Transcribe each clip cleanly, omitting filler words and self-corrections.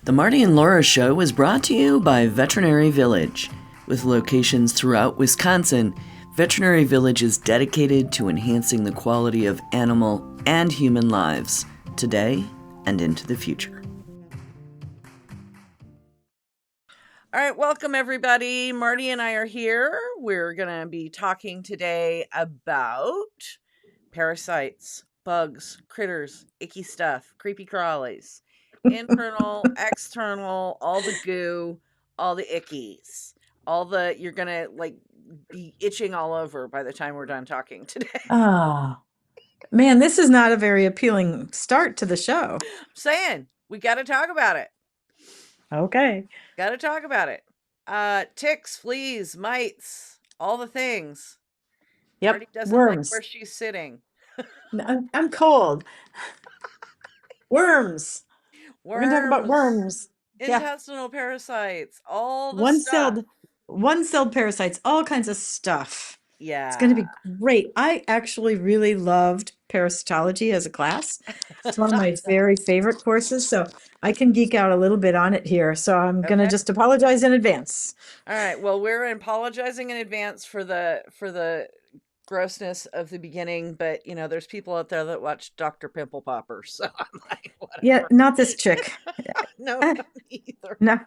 The Marty and Laura Show is brought to you by Veterinary Village. With locations throughout Wisconsin, Veterinary Village is dedicated to enhancing the quality of animal and human lives today and into the future. All right, welcome everybody. Marty and I are here. We're going to be talking today about parasites, bugs, critters, icky stuff, creepy crawlies. Internal, external, all the goo, all the ickies, all the, you're gonna like be itching all over by the time we're done talking today. Oh, man, this is not a very appealing start to the show. I'm saying, we gotta talk about it. Okay. Gotta talk about it. Ticks, fleas, mites, all the things. Yep. Marty doesn't like Worms. where she's sitting. I'm cold. Worms. We're going to talk about worms. Yeah. Intestinal parasites, all the stuff. One-celled parasites, all kinds of stuff. Yeah. It's going to be great. I actually really loved parasitology as a class. It's one of my very favorite courses, so I can geek out a little bit on it here. So I'm going to just apologize in advance. All right. Well, we're apologizing in advance for the grossness of the beginning, but you know, there's people out there that watch Dr. Pimple Popper, so I'm like, whatever. Yeah, not this chick. No, not either.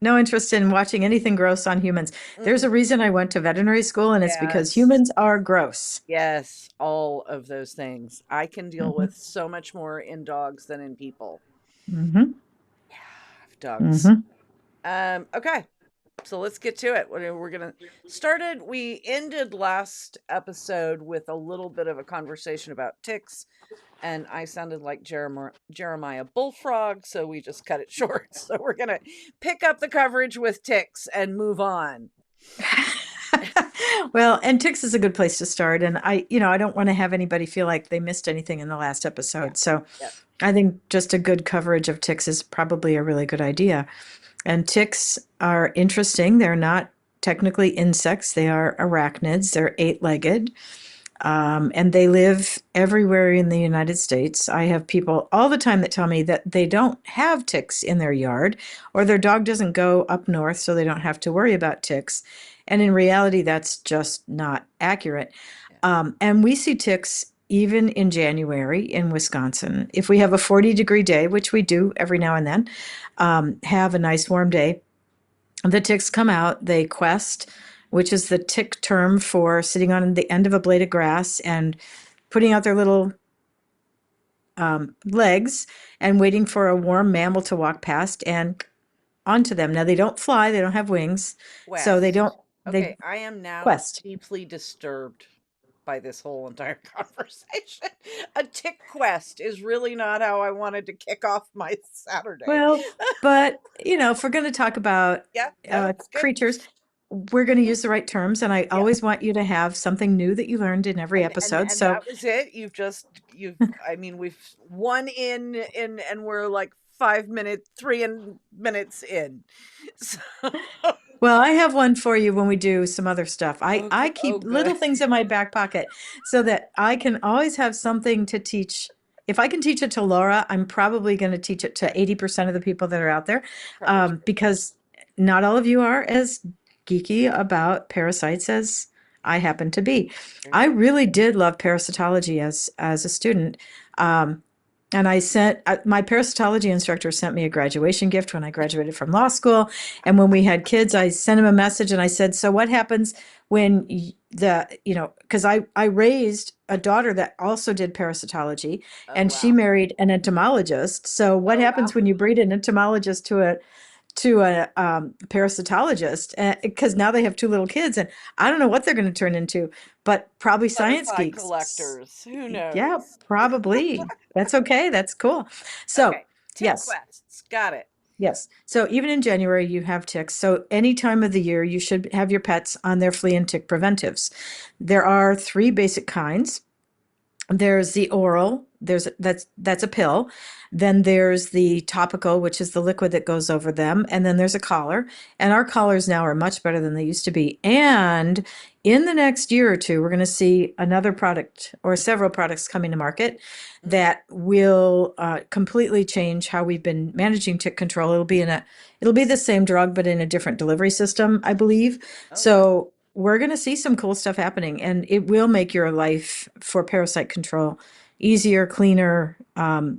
No interest in watching anything gross on humans. There's a reason I went to veterinary school, and it's because humans are gross. Yes, all of those things. I can deal with so much more in dogs than in people. Yeah, dogs. Okay, so let's get to it. We're gonna we ended last episode with a little bit of a conversation about ticks, and I sounded like Jeremiah Bullfrog, so we just cut it short. So we're gonna pick up the coverage with ticks and move on. Well, and ticks is a good place to start, and I don't want to have anybody feel like they missed anything in the last episode. So I think just a good coverage of ticks is probably a really good idea. And ticks are interesting. They're not technically insects. They are arachnids. They're eight-legged. And they live everywhere in the United States. I have people all the time that tell me that they don't have ticks in their yard, or their dog doesn't go up north, so they don't have to worry about ticks. And in reality, that's just not accurate. And we see ticks even in January in Wisconsin. If we have a 40-degree day, which we do every now and then, have a nice warm day, the ticks come out, they quest, which is the tick term for sitting on the end of a blade of grass and putting out their little legs and waiting for a warm mammal to walk past and onto them. Now, they don't fly, they don't have wings, so they don't. Okay, I am now deeply disturbed by this whole entire conversation. A tick quest is really not how I wanted to kick off my Saturday. Well, but if we're going to talk about creatures, we're going to use the right terms, and I always want you to have something new that you learned in every episode. And so that was it. I mean, we've one in, and we're like 3 minutes in. So. Well, I have one for you when we do some other stuff. I keep little things in my back pocket so that I can always have something to teach. If I can teach it to Laura, I'm probably going to teach it to 80% of the people that are out there, because not all of you are as geeky about parasites as I happen to be. I really did love parasitology as a student. And I sent my parasitology instructor sent me a graduation gift when I graduated from law school. And when we had kids, I sent him a message and I said, so what happens when because I raised a daughter that also did parasitology, and she married an entomologist. So what happens when you breed an entomologist to a parasitologist, because now they have two little kids, and I don't know what they're going to turn into, but probably science geeks. Collectors. Who knows? Yeah, probably. That's okay. That's cool. So, yes. Quests. Got it. Yes. So even in January, you have ticks. So any time of the year, you should have your pets on their flea and tick preventives. There are 3 basic kinds. There's the oral, that's a pill. Then there's the topical, which is the liquid that goes over them, and then there's a collar. And our collars now are much better than they used to be. And in the next year or two, we're going to see another product or several products coming to market that will completely change how we've been managing tick control. It'll be the same drug, but in a different delivery system, I believe. Oh, wow. So we're going to see some cool stuff happening, and it will make your life for parasite control easier, cleaner,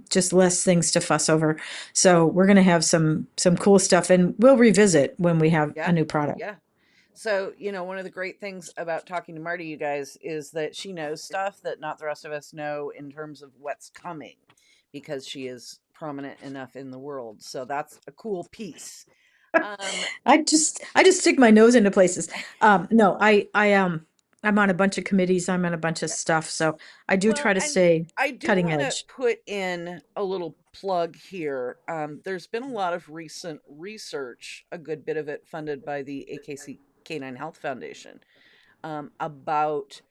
just less things to fuss over. So we're going to have some cool stuff, and we'll revisit when we have a Yeah. new product. Yeah. So, one of the great things about talking to Marty, you guys, is that she knows stuff that not the rest of us know in terms of what's coming because she is prominent enough in the world. So that's a cool piece. Um, I just stick my nose into places. No, I'm on a bunch of committees. I'm on a bunch of yeah. stuff, so I do Well, try to and stay I do cutting want to edge. put in a little plug here. There's been a lot of recent research, a good bit of it funded by the AKC Canine Health Foundation, about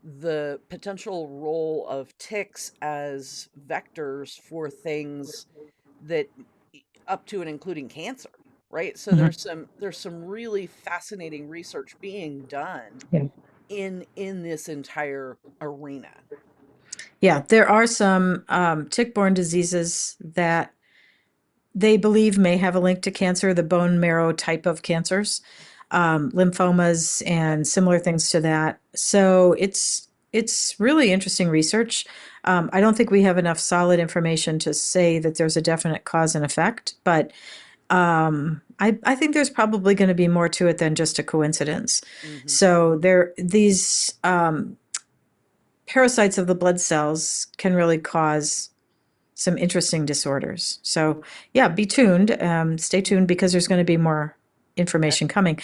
the potential role of ticks as vectors for things that up to and including cancer, right? So Mhm. there's some really fascinating research being done Yeah. in this entire arena. Yeah, there are some tick-borne diseases that they believe may have a link to cancer, the bone marrow type of cancers, lymphomas, Yep. and similar things to that. So it's really interesting research. I don't think we have enough solid information to say that there's a definite cause and effect, but I think there's probably going to be more to it than just a coincidence. Hmm. So these parasites of the blood cells can really cause some interesting disorders. So yeah, be tuned. Stay tuned because there's going to be more Okay. information coming.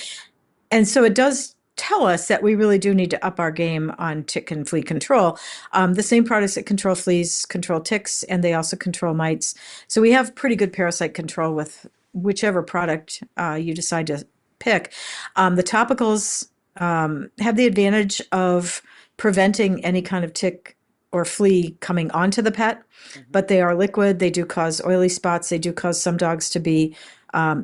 And so it does tell us that we really do need to up our game on tick and flea control. The same products that control fleas control ticks, and they also control mites. So we have pretty good parasite control with whichever product you decide to pick. The topicals have the advantage of preventing any kind of tick or flea coming onto the pet, Hmm. but they are liquid. They do cause oily spots. They do cause some dogs to be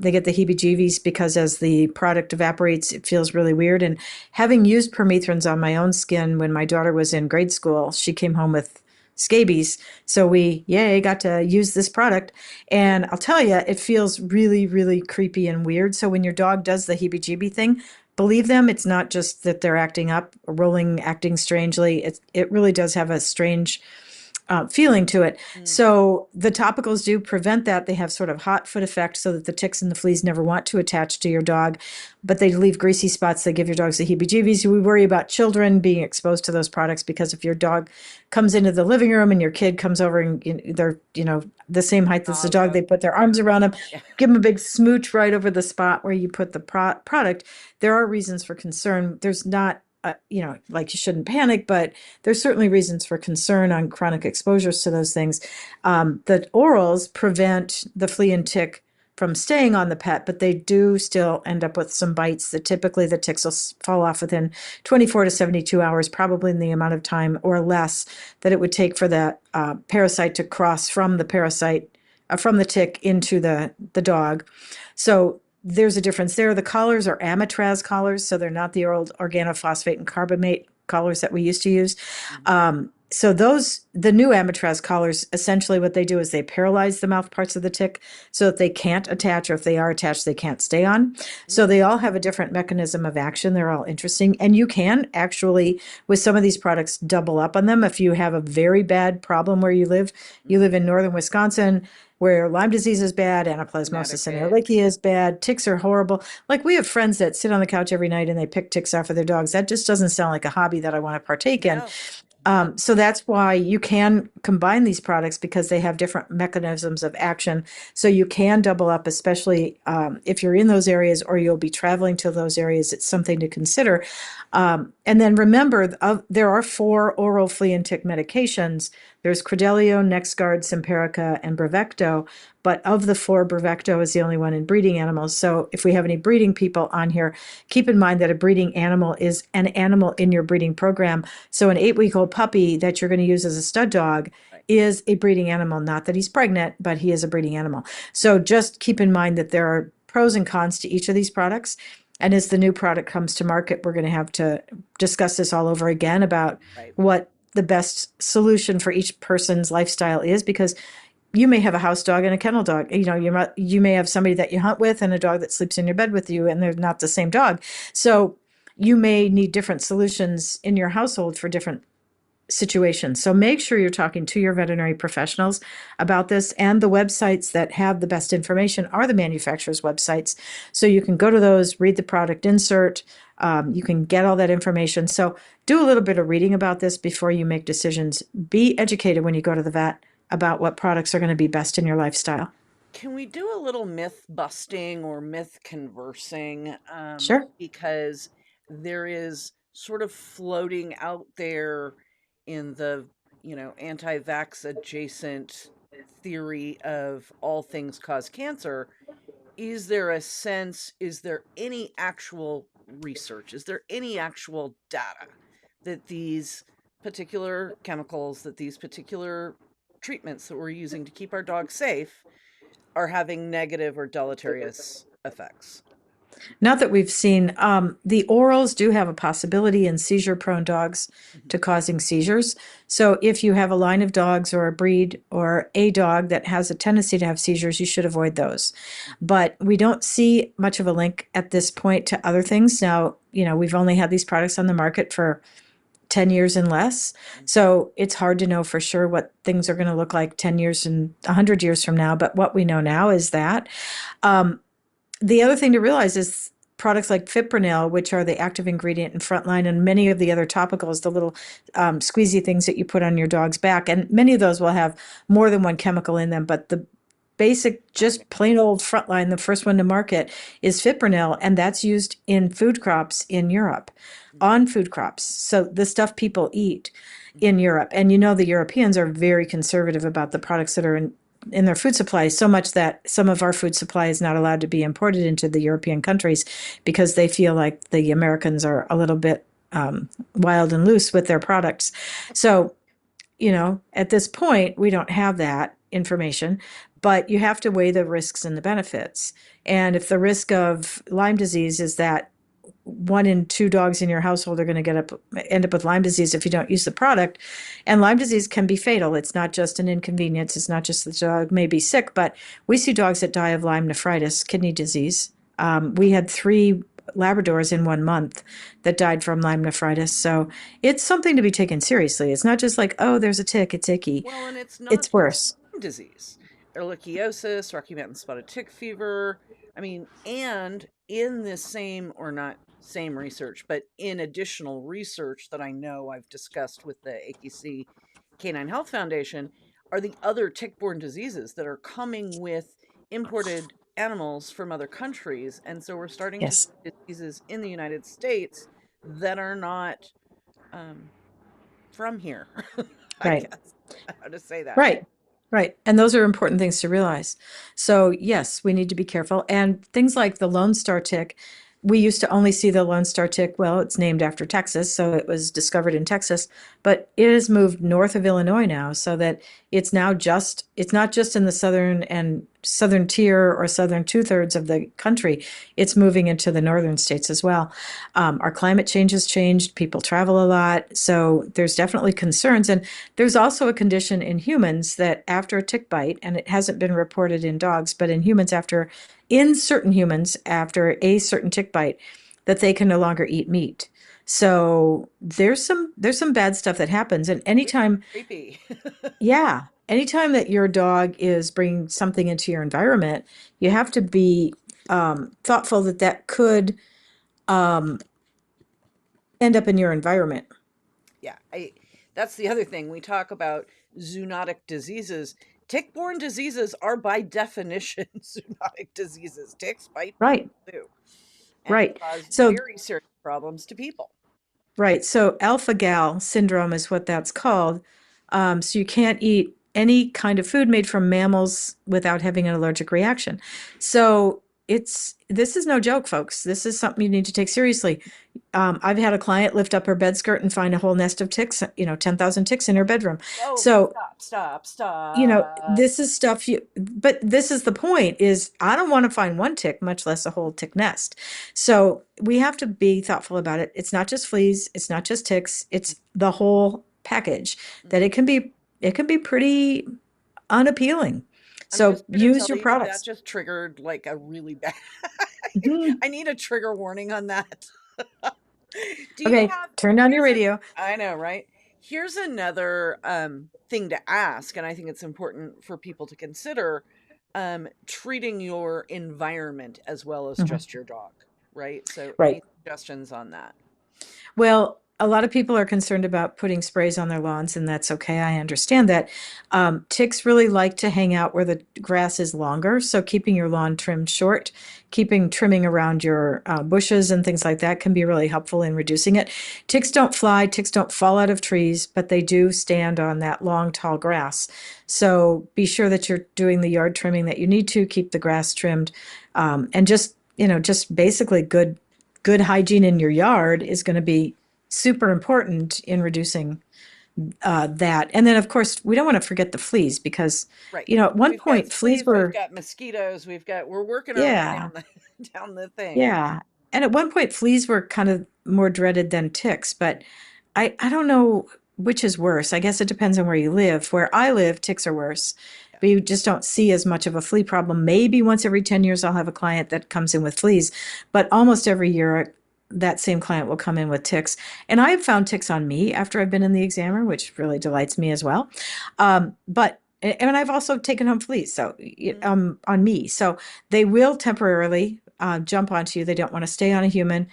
they get the heebie-jeebies because as the product evaporates, it feels really weird. And having used permethrins on my own skin when my daughter was in grade school, she came home with scabies. So we, yay, got to use this product. And I'll tell you, it feels really, really creepy and weird. So when your dog does the heebie-jeebie thing, believe them. It's not just that they're acting up, rolling, acting strangely. It really does have a strange feeling to it. Mm. So the topicals do prevent that. They have sort of hot foot effect so that the ticks and the fleas never want to attach to your dog, but they leave greasy spots. They give your dogs the heebie-jeebies. We worry about children being exposed to those products because if your dog comes into the living room and your kid comes over and they're, the same height as the dog, Nausea. they put their arms around them, Yeah. give them a big smooch right over the spot where you put the product. There are reasons for concern. There's not like you shouldn't panic, but there's certainly reasons for concern on chronic exposures to those things. The orals prevent the flea and tick from staying on the pet, but they do still end up with some bites that typically the ticks will fall off within 24 to 72 hours, probably in the amount of time or less that it would take for that parasite to cross from the tick into the dog. So there's a difference there. The collars are amitraz collars, so they're not the old organophosphate and carbamate collars that we used to use. Hmm. So the new amitraz collars, essentially what they do is they paralyze the mouth parts of the tick so that they can't attach, or if they are attached, they can't stay on. So Mm. they all have a different mechanism of action. They're all interesting. And you can actually, with some of these products, double up on them. If you have a very bad problem where you live Hmm. in northern Wisconsin, where Lyme disease is bad, anaplasmosis and Connecticut. Ehrlichia is bad, ticks are horrible. Like we have friends that sit on the couch every night and they pick ticks off of their dogs. That just doesn't sound like a hobby that I want to partake in. No. No. So that's why you can combine these products because they have different mechanisms of action. So you can double up, especially if you're in those areas or you'll be traveling to those areas. It's something to consider. And then remember, there are 4 oral flea and tick medications. There's Credelio, NexGard, Simparica, and Bravecto. But of the 4, Bravecto is the only one in breeding animals. So if we have any breeding people on here, keep in mind that a breeding animal is an animal in your breeding program. So an 8-week-old puppy that you're going to use as a stud dog Right. is a breeding animal. Not that he's pregnant, but he is a breeding animal. So just keep in mind that there are pros and cons to each of these products. And as the new product comes to market, we're going to have to discuss this all over again about what the best solution for each person's lifestyle is, because you may have a house dog and a kennel dog. You may have somebody that you hunt with and a dog that sleeps in your bed with you, and they're not the same dog. So you may need different solutions in your household for different situations. So make sure you're talking to your veterinary professionals about this, and the websites that have the best information are the manufacturer's websites. So you can go to those, read the product insert, you can get all that information. So do a little bit of reading about this before you make decisions. Be educated when you go to the vet about what products are going to be best in your lifestyle. Can we do a little myth busting or myth conversing? Sure. Because there is sort of floating out there in the, anti-vax adjacent theory of all things cause cancer. Is there a sense, is there any actual research? Is there any actual data that these particular chemicals, that these particular treatments that we're using to keep our dogs safe are having negative or deleterious effects? Not that we've seen. The orals do have a possibility in seizure-prone dogs to causing seizures. So if you have a line of dogs or a breed or a dog that has a tendency to have seizures, you should avoid those. But we don't see much of a link at this point to other things. Now, we've only had these products on the market for 10 years and less. So it's hard to know for sure what things are going to look like 10 years and 100 years from now. But what we know now is that. The other thing to realize is products like fipronil, which are the active ingredient in Frontline, and many of the other topicals, the little squeezy things that you put on your dog's back, and many of those will have more than one chemical in them. But the basic, just plain old Frontline, the first one to market, is fipronil, and that's used in food crops in Europe, on food crops. So the stuff people eat in Europe. And the Europeans are very conservative about the products that are in their food supply, so much that some of our food supply is not allowed to be imported into the European countries because they feel like the Americans are a little bit wild and loose with their products. So, at this point, we don't have that information, but you have to weigh the risks and the benefits. And if the risk of Lyme disease is that 1 in 2 dogs in your household are going to end up with Lyme disease if you don't use the product. And Lyme disease can be fatal. It's not just an inconvenience. It's not just the dog may be sick, but we see dogs that die of Lyme nephritis, kidney disease. We had 3 Labradors in 1 month that died from Lyme nephritis. So it's something to be taken seriously. It's not just like, oh, there's a tick, it's icky. Well, and it's not It's worse. Lyme disease, ehrlichiosis, Rocky Mountain spotted tick fever. I mean, and in this same, or not same research, but in additional research that I know I've discussed with the AKC Canine Health Foundation, are the other tick-borne diseases that are coming with imported animals from other countries. And so we're starting to see diseases in the United States that are not from here. I guess how to say that. Right. And those are important things to realize. So yes, we need to be careful. And things like the Lone Star tick, we used to only see the Lone Star tick. Well, it's named after Texas, so it was discovered in Texas, but it has moved north of Illinois now, so that it's not just in the southern tier or southern 2/3 of the country. It's moving into the northern states as well. Our climate change has changed. People travel a lot, so there's definitely concerns. And there's also a condition in humans that after a tick bite, and it hasn't been reported in dogs, but in humans in certain humans after a certain tick bite, that they can no longer eat meat. So there's some bad stuff that happens. And anytime, creepy. Yeah, anytime that your dog is bringing something into your environment, you have to be thoughtful that could end up in your environment. Yeah, that's the other thing. We talk about zoonotic diseases. Tick-borne diseases are by definition zoonotic diseases. Ticks bite people too. And cause very serious problems to people. Right. So alpha-gal syndrome is what that's called. So you can't eat any kind of food made from mammals without having an allergic reaction. So this is no joke, folks. This is something you need to take seriously. I've had a client lift up her bed skirt and find a whole nest of ticks, 10,000 ticks in her bedroom. Oh, So, stop. this is stuff but this is the point is I don't want to find one tick, much less a whole tick nest. So we have to be thoughtful about it. It's not just fleas. It's not just ticks. It's the whole package that it can be pretty unappealing. I'm So just going to use tell your you that products. just triggered like a really bad. Mhm. I need a trigger warning on that. Do you Okay, have, turn down your radio. I know, right? Here's another thing to ask, and I think it's important for people to consider treating your environment as well as Mhm. just your dog, right? So, Right. any suggestions on that? Well, a lot of people are concerned about putting sprays on their lawns, and that's okay. I understand that. Ticks really like to hang out where the grass is longer, so keeping your lawn trimmed short, keeping trimming around your bushes and things like that can be really helpful in reducing it. Ticks don't fly, ticks don't fall out of trees, but they do stand on that long, tall grass. So be sure that you're doing the yard trimming that you need to, keep the grass trimmed, and just basically good hygiene in your yard is going to be super important in reducing that. And then, of course, we don't want to forget the fleas because, Right. at one We've got point, fleas fleas, we've were, got mosquitoes, we're working our way yeah, down the down the thing. yeah. And at one point, fleas were kind of more dreaded than ticks, but I don't know which is worse. I guess it depends on where you live. Where I live, ticks are worse, Yeah. but you just don't see as much of a flea problem. Maybe once every 10 years, I'll have a client that comes in with fleas, but almost every year, that same client will come in with ticks. And I have found ticks on me after I've been in the examiner, which really delights me as well. And I've also taken home fleas, so Mhm. on me. So they will temporarily jump onto you. They don't want to stay on a human.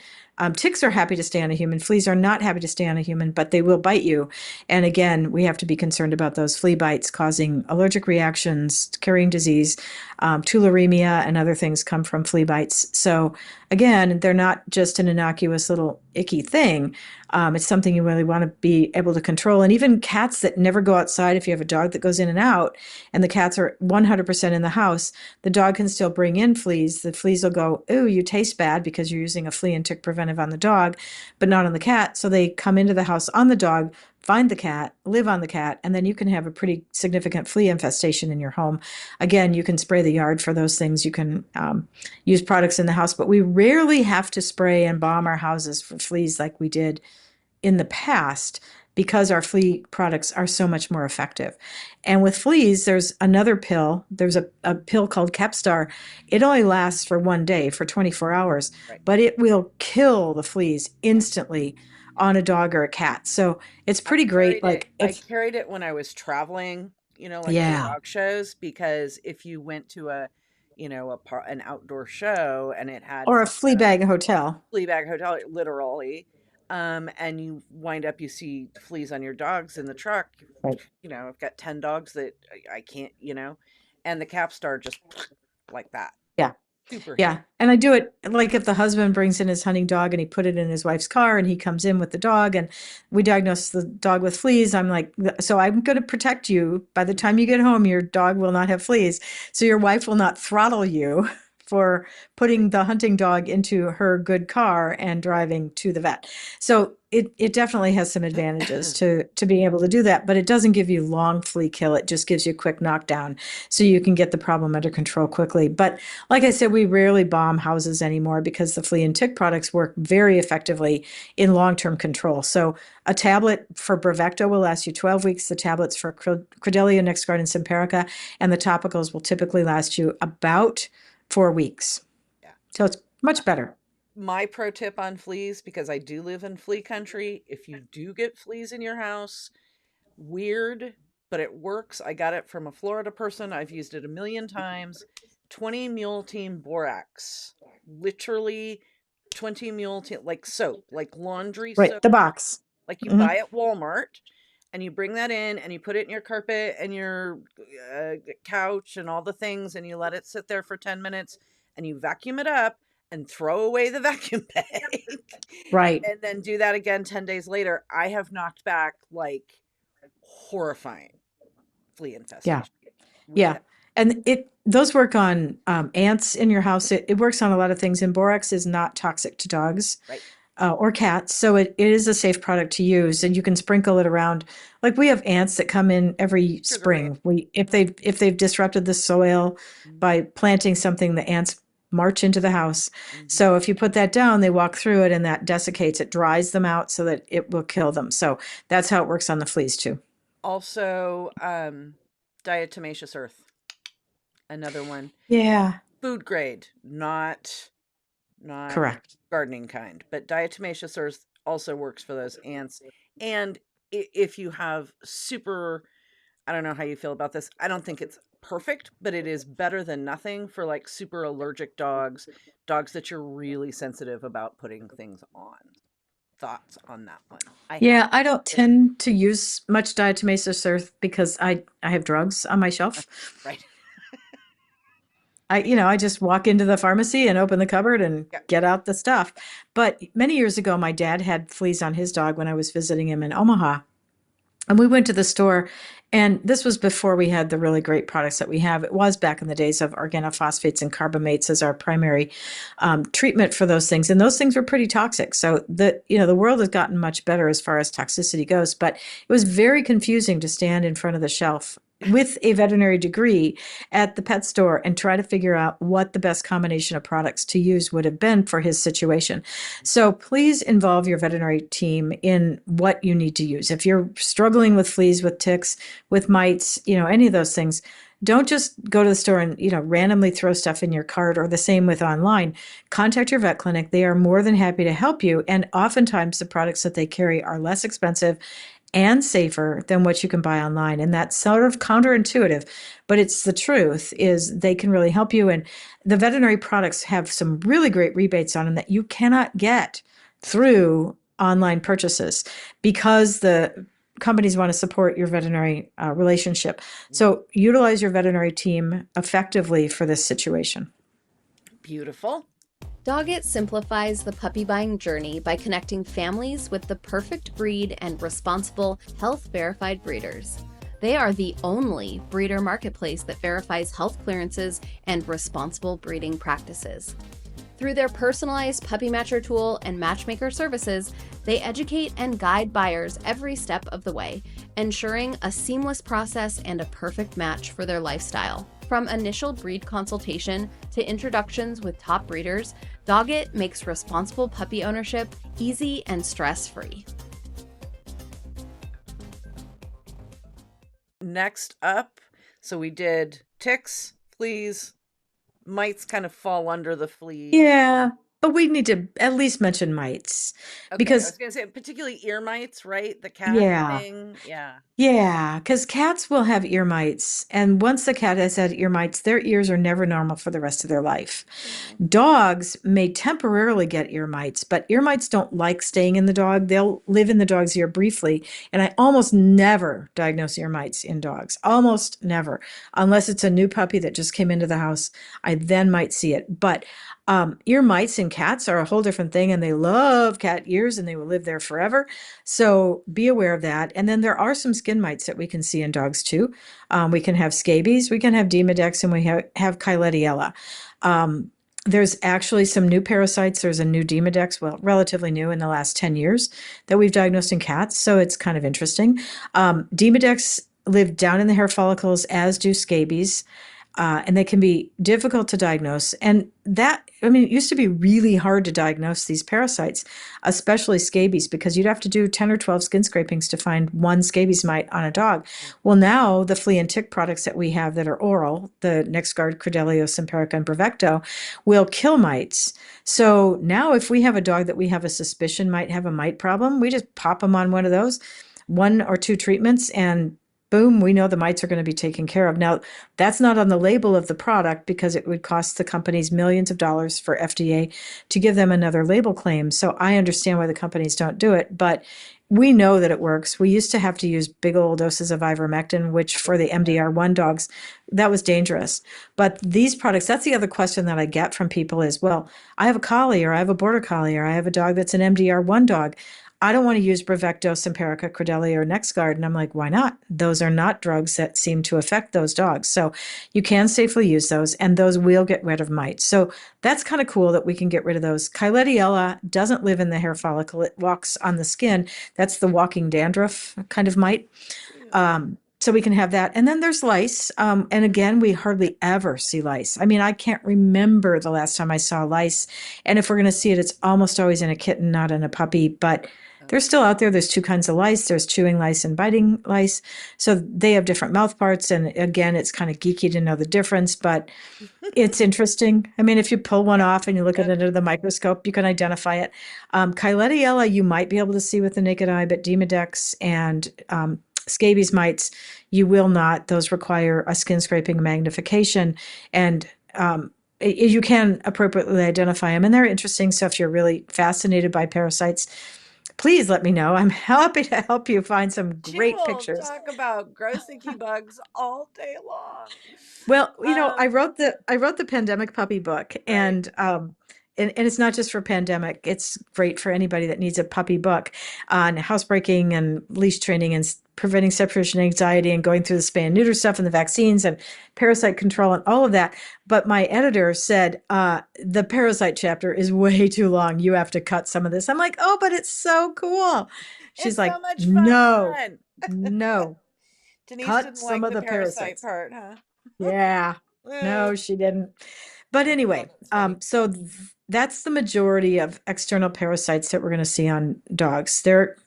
Ticks are happy to stay on a human. Fleas are not happy to stay on a human, but they will bite you. And again, we have to be concerned about those flea bites causing allergic reactions, carrying disease. Tularemia and other things come from flea bites. So again, they're not just an innocuous little icky thing. It's something you really want to be able to control. And even cats that never go outside, if you have a dog that goes in and out, and the cats are 100% in the house, the dog can still bring in fleas. The fleas will go, "Ooh, you taste bad," because you're using a flea and tick preventive on the dog, but not on the cat. So they come into the house on the dog, find the cat, live on the cat, and then you can have a pretty significant flea infestation in your home. Again, you can spray the yard for those things. You can use products in the house, but we rarely have to spray and bomb our houses for fleas like we did in the past because our flea products are so much more effective. And with fleas, there's another pill. There's a pill called Capstar. It only lasts for 1 day, for 24 hours, Right. but it will kill the fleas Yeah. instantly on a dog or a cat. So it's pretty great. Like I if, carried it when I was traveling, like for yeah, dog shows, because if you went to an outdoor show and it had or a some flea kind of bag hotel. flea bag hotel, literally, and you see fleas on your dogs in the truck. Right. I've got 10 dogs that I can't, and the Capstar just like that, Yeah. super Yeah. handy. And I do it like if the husband brings in his hunting dog and he put it in his wife's car and he comes in with the dog and we diagnose the dog with fleas, I'm like, so I'm going to protect you. By the time you get home, your dog will not have fleas. So your wife will not throttle you for putting the hunting dog into her good car and driving to the vet. So it definitely has some advantages to being able to do that, but it doesn't give you long flea kill. It just gives you a quick knockdown so you can get the problem under control quickly. But like I said, we rarely bomb houses anymore because the flea and tick products work very effectively in long-term control. So a tablet for Bravecto will last you 12 weeks. The tablets for Credelio, NexGard, and Simparica, and the topicals will typically last you about 4 weeks. Yeah. So it's much better. My pro tip on fleas, because I do live in flea country, if you do get fleas in your house, weird, but it works. I got it from a Florida person. I've used it a million times. 20 mule team borax. Literally 20 mule team, like soap, like laundry Right, soap, the box. like you Hmm. buy at Walmart, and you bring that in and you put it in your carpet and your couch and all the things, and you let it sit there for 10 minutes and you vacuum it up and throw away the vacuum bag Right. and then do that again 10 days later. I have knocked back like horrifying flea Yeah. infestation with Yeah. that. And those work on ants in your house. It works on a lot of things, and borax is not toxic to dogs Right. Or cats. So it is a safe product to use, and you can sprinkle it around. Like we have ants that come in every Sure, they're weird. spring. If they've disrupted the soil by planting something, the ants march into the house. Mm-hmm. So if you put that down, they walk through it and that desiccates it, dries them out so that it will kill them. So that's how it works on the fleas too. Also, diatomaceous earth, another one. Yeah, Food grade, not correct. gardening kind, but diatomaceous earth also works for those ants. And if you have super, I don't know how you feel about this. I don't think it's perfect, but it is better than nothing for like super allergic dogs, dogs that you're really sensitive about putting things on. Thoughts on that one? I have Yeah, I don't tend to use much diatomaceous earth because I have drugs on my shelf. right. I just walk into the pharmacy and open the cupboard and Yeah. get out the stuff. But many years ago, my dad had fleas on his dog when I was visiting him in Omaha. And we went to the store, and this was before we had the really great products that we have. It was back in the days of organophosphates and carbamates as our primary treatment for those things, and those things were pretty toxic. So the world has gotten much better as far as toxicity goes, but it was very confusing to stand in front of the shelf with a veterinary degree at the pet store and try to figure out what the best combination of products to use would have been for his situation. So please involve your veterinary team in what you need to use. If you're struggling with fleas, with ticks, with mites, any of those things, don't just go to the store and randomly throw stuff in your cart, or the same with online. Contact your vet clinic. They are more than happy to help you, and oftentimes the products that they carry are less expensive and safer than what you can buy online. And that's sort of counterintuitive, but it's the truth, is they can really help you. And the veterinary products have some really great rebates on them that you cannot get through online purchases, because the companies want to support your veterinary relationship. So utilize your veterinary team effectively for this situation. Beautiful. Doggett simplifies the puppy buying journey by connecting families with the perfect breed and responsible, health-verified breeders. They are the only breeder marketplace that verifies health clearances and responsible breeding practices. Through their personalized puppy matcher tool and matchmaker services, they educate and guide buyers every step of the way, ensuring a seamless process and a perfect match for their lifestyle. From initial breed consultation to introductions with top breeders, Doggett makes responsible puppy ownership easy and stress-free. Next up, so we did ticks, fleas, mites kind of fall under the fleas. Yeah, but we need to at least mention mites. Okay, because I was going to say, particularly ear mites, right? The cat thing. Yeah. Yeah, because cats will have ear mites. And once the cat has had ear mites, their ears are never normal for the rest of their life. Dogs may temporarily get ear mites, but ear mites don't like staying in the dog. They'll live in the dog's ear briefly. And I almost never diagnose ear mites in dogs. Almost never. Unless it's a new puppy that just came into the house, I then might see it. But ear mites in cats are a whole different thing, and they love cat ears and they will live there forever. So be aware of that. And then there are some skin mites that we can see in dogs too. We can have scabies, we can have demodex, and we have Chiletiella. There's actually some new parasites. There's a new demodex, well, relatively new in the last 10 years, that we've diagnosed in cats. So it's kind of interesting. Demodex live down in the hair follicles, as do scabies. And they can be difficult to diagnose. And it used to be really hard to diagnose these parasites, especially scabies, because you'd have to do 10 or 12 skin scrapings to find one scabies mite on a dog. Well, now the flea and tick products that we have that are oral, the NexGard, Credelio, Simparica, and Bravecto, will kill mites. So now if we have a dog that we have a suspicion might have a mite problem, we just pop them on one of those, 1 or 2 treatments, and boom, we know the mites are going to be taken care of. Now, that's not on the label of the product because it would cost the companies millions of dollars for FDA to give them another label claim. So I understand why the companies don't do it, but we know that it works. We used to have to use big old doses of ivermectin, which for the MDR1 dogs, that was dangerous. But these products, that's the other question that I get from people is, well, I have a collie, or I have a border collie, or I have a dog that's an MDR1 dog. I don't want to use Bravecto, Simparica, Credelio, or NexGard. And I'm like, why not? Those are not drugs that seem to affect those dogs. So you can safely use those, and those will get rid of mites. So that's kind of cool that we can get rid of those. Chiletiella doesn't live in the hair follicle. It walks on the skin. That's the walking dandruff kind of mite. So we can have that. And then there's lice. And again, we hardly ever see lice. I mean, I can't remember the last time I saw lice. And if we're going to see it, it's almost always in a kitten, not in a puppy. But they're still out there. There's two kinds of lice. There's chewing lice and biting lice. So they have different mouth parts. And again, it's kind of geeky to know the difference, but it's interesting. I mean, if you pull one off and you look at it under the microscope, you can identify it. Chiletiella, you might be able to see with the naked eye, but Demodex and scabies mites, you will not. Those require a skin scraping magnification, and you can appropriately identify them, and they're interesting. So if you're really fascinated by parasites, please let me know. I'm happy to help you find some great pictures. Talk about gross icky bugs all day long. Well, I wrote the pandemic puppy book, and it's not just for pandemic. It's great for anybody that needs a puppy book on housebreaking and leash training and preventing separation anxiety and going through the spay and neuter stuff and the vaccines and parasite control and all of that. But my editor said, the parasite chapter is way too long. You have to cut some of this. I'm like, oh, but it's so cool. She's it's like, so much fun. no. Denise cut didn't some like of the parasite parasites part, huh? Yeah. No, she didn't. But anyway, so that's the majority of external parasites that we're going to see on dogs. There,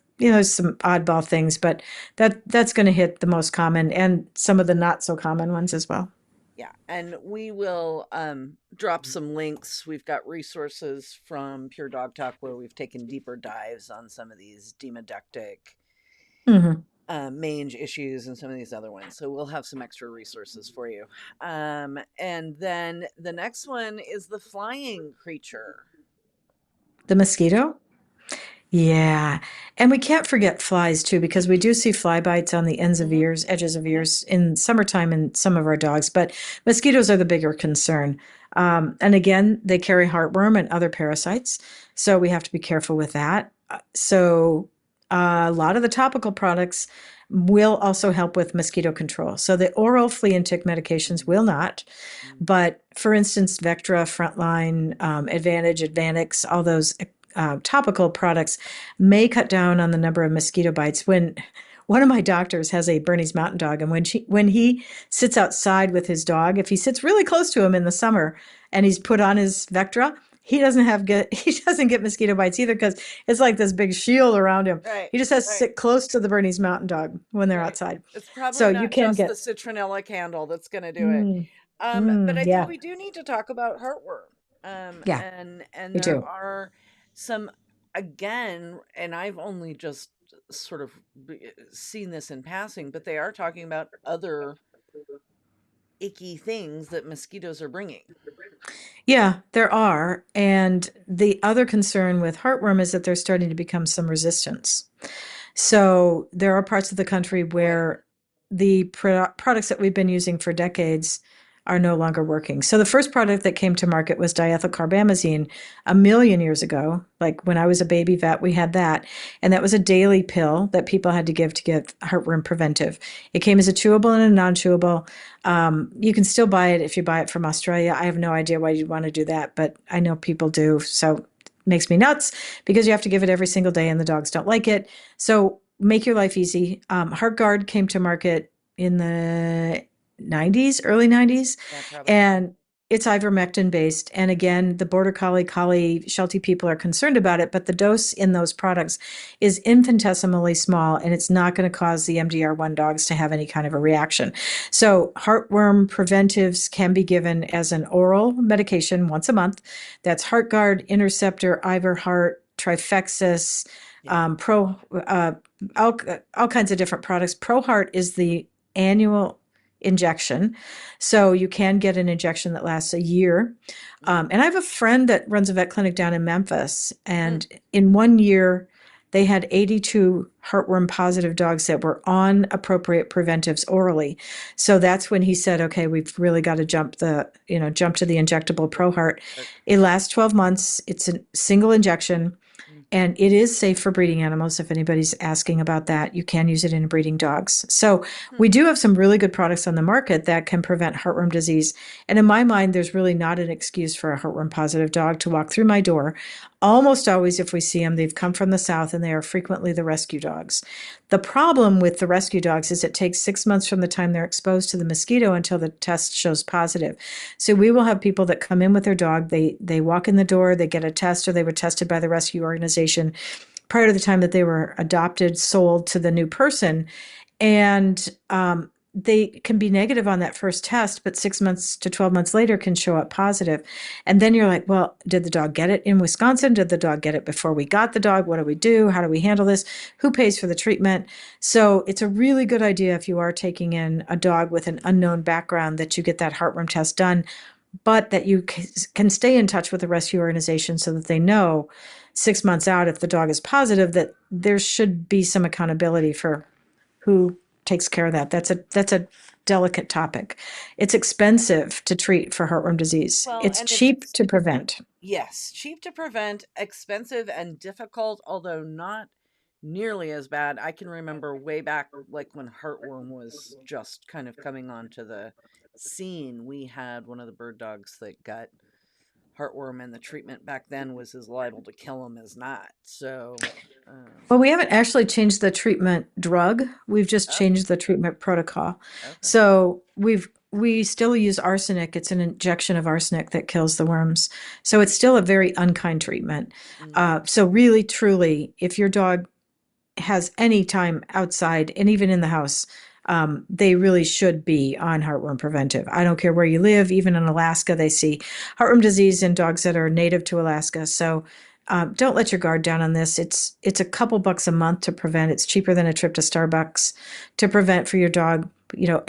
some oddball things, but that's going to hit the most common and some of the not so common ones as well. Yeah, and we will drop some links. We've got resources from Pure Dog Talk where we've taken deeper dives on some of these demodectic mange issues and some of these other ones. So we'll have some extra resources for you. And then the next one is the flying creature. The mosquito? Yeah. And we can't forget flies too, because we do see fly bites on the ends of ears, edges of ears in summertime in some of our dogs, but mosquitoes are the bigger concern. And again, they carry heartworm and other parasites. So we have to be careful with that. So a lot of the topical products will also help with mosquito control. So the oral flea and tick medications will not. But for instance, Vectra, Frontline, Advantage, Advantix, all those topical products may cut down on the number of mosquito bites. When one of my doctors has a Bernese Mountain Dog, and when he sits outside with his dog, if he sits really close to him in the summer and he's put on his Vectra, he doesn't get mosquito bites either, because it's like this big shield around him. Right, he just has to sit close to the Bernese Mountain Dog when they're outside. It's probably so not you can just get the citronella candle that's going to do it. But I think we do need to talk about heartworm. And there are some, again, and I've only just sort of seen this in passing, but they are talking about other icky things that mosquitoes are bringing. Yeah, there are. And the other concern with heartworm is that there's starting to become some resistance. So there are parts of the country where the products that we've been using for decades are no longer working. So the first product that came to market was diethylcarbamazine a million years ago. Like when I was a baby vet, we had that. And that was a daily pill that people had to give heartworm preventive. It came as a chewable and a non-chewable. You can still buy it if you buy it from Australia. I have no idea why you'd want to do that, but I know people do. So it makes me nuts because you have to give it every single day and the dogs don't like it. So make your life easy. HeartGuard came to market in the early 90s, and it's ivermectin based. And again, the border collie Sheltie people are concerned about it, but the dose in those products is infinitesimally small, and it's not going to cause the MDR1 dogs to have any kind of a reaction. So heartworm preventives can be given as an oral medication once a month. That's HeartGuard, Interceptor, Iverheart, Trifexis, all kinds of different products. ProHeart is the annual injection. So you can get an injection that lasts a year. And I have a friend that runs a vet clinic down in Memphis. And in 1 year, they had 82 heartworm positive dogs that were on appropriate preventives orally. So that's when he said, okay, we've really got to jump to the injectable ProHeart. It lasts 12 months. It's a single injection. And it is safe for breeding animals. If anybody's asking about that, you can use it in breeding dogs. So we do have some really good products on the market that can prevent heartworm disease. And in my mind, there's really not an excuse for a heartworm positive dog to walk through my door. Almost always, if we see them, they've come from the South and they are frequently the rescue dogs. The problem with the rescue dogs is it takes 6 months from the time they're exposed to the mosquito until the test shows positive. So we will have people that come in with their dog, they walk in the door, they get a test, or they were tested by the rescue organization prior to the time that they were adopted, sold to the new person. And they can be negative on that first test, but 6 months to 12 months later can show up positive. And then you're like, well, did the dog get it in Wisconsin? Did the dog get it before we got the dog? What do we do? How do we handle this? Who pays for the treatment? So it's a really good idea if you are taking in a dog with an unknown background that you get that heartworm test done, but that you can stay in touch with the rescue organization so that they know 6 months out, if the dog is positive, that there should be some accountability for who takes care of that. That's a delicate topic. It's expensive to treat for heartworm disease. Well, it's and cheap to prevent. Yes, cheap to prevent, expensive and difficult, although not nearly as bad. I can remember way back, like when heartworm was just kind of coming onto the scene, we had one of the bird dogs that got heartworm, and the treatment back then was as liable to kill him as not. So, well, we haven't actually changed the treatment drug. We've just changed the treatment protocol. okay. So we still use arsenic. It's an injection of arsenic that kills the worms. So it's still a very unkind treatment. So really, truly, if your dog has any time outside and even in the house, they really should be on heartworm preventive. I don't care where you live. Even in Alaska, they see heartworm disease in dogs that are native to Alaska. So don't let your guard down on this. It's a couple bucks a month to prevent. It's cheaper than a trip to Starbucks to prevent for your dog. You know,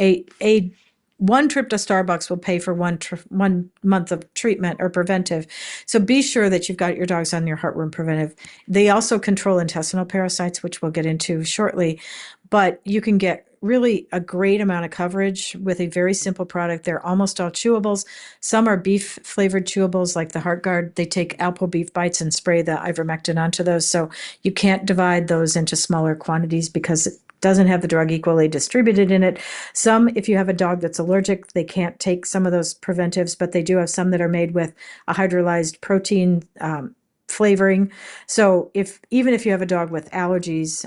one trip to Starbucks will pay for 1 month of treatment or preventive. So be sure that you've got your dogs on your heartworm preventive. They also control intestinal parasites, which we'll get into shortly. But you can get really a great amount of coverage with a very simple product. They're almost all chewables. Some are beef flavored chewables like the HeartGuard. They take Alpo beef bites and spray the ivermectin onto those. So you can't divide those into smaller quantities because it doesn't have the drug equally distributed in it. Some, if you have a dog that's allergic, they can't take some of those preventives, but they do have some that are made with a hydrolyzed protein flavoring. So even if you have a dog with allergies,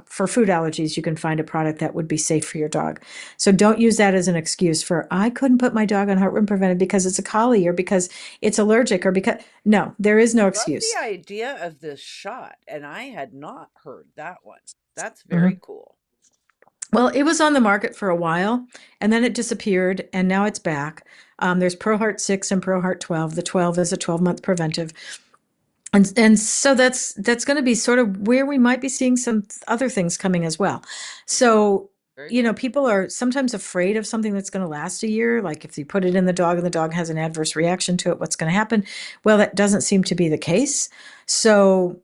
for food allergies, you can find a product that would be safe for your dog. So don't use that as an excuse for, I couldn't put my dog on heartworm preventive because it's a collie or because it's allergic or because, no, there is no excuse. I love the idea of this shot, and I had not heard that one. That's very cool. Well, it was on the market for a while, and then it disappeared, and now it's back. There's ProHeart 6 and ProHeart 12. The 12 is a 12-month preventive. And so that's going to be sort of where we might be seeing some other things coming as well. So, people are sometimes afraid of something that's going to last a year. Like if you put it in the dog and the dog has an adverse reaction to it, what's going to happen? Well, that doesn't seem to be the case. So,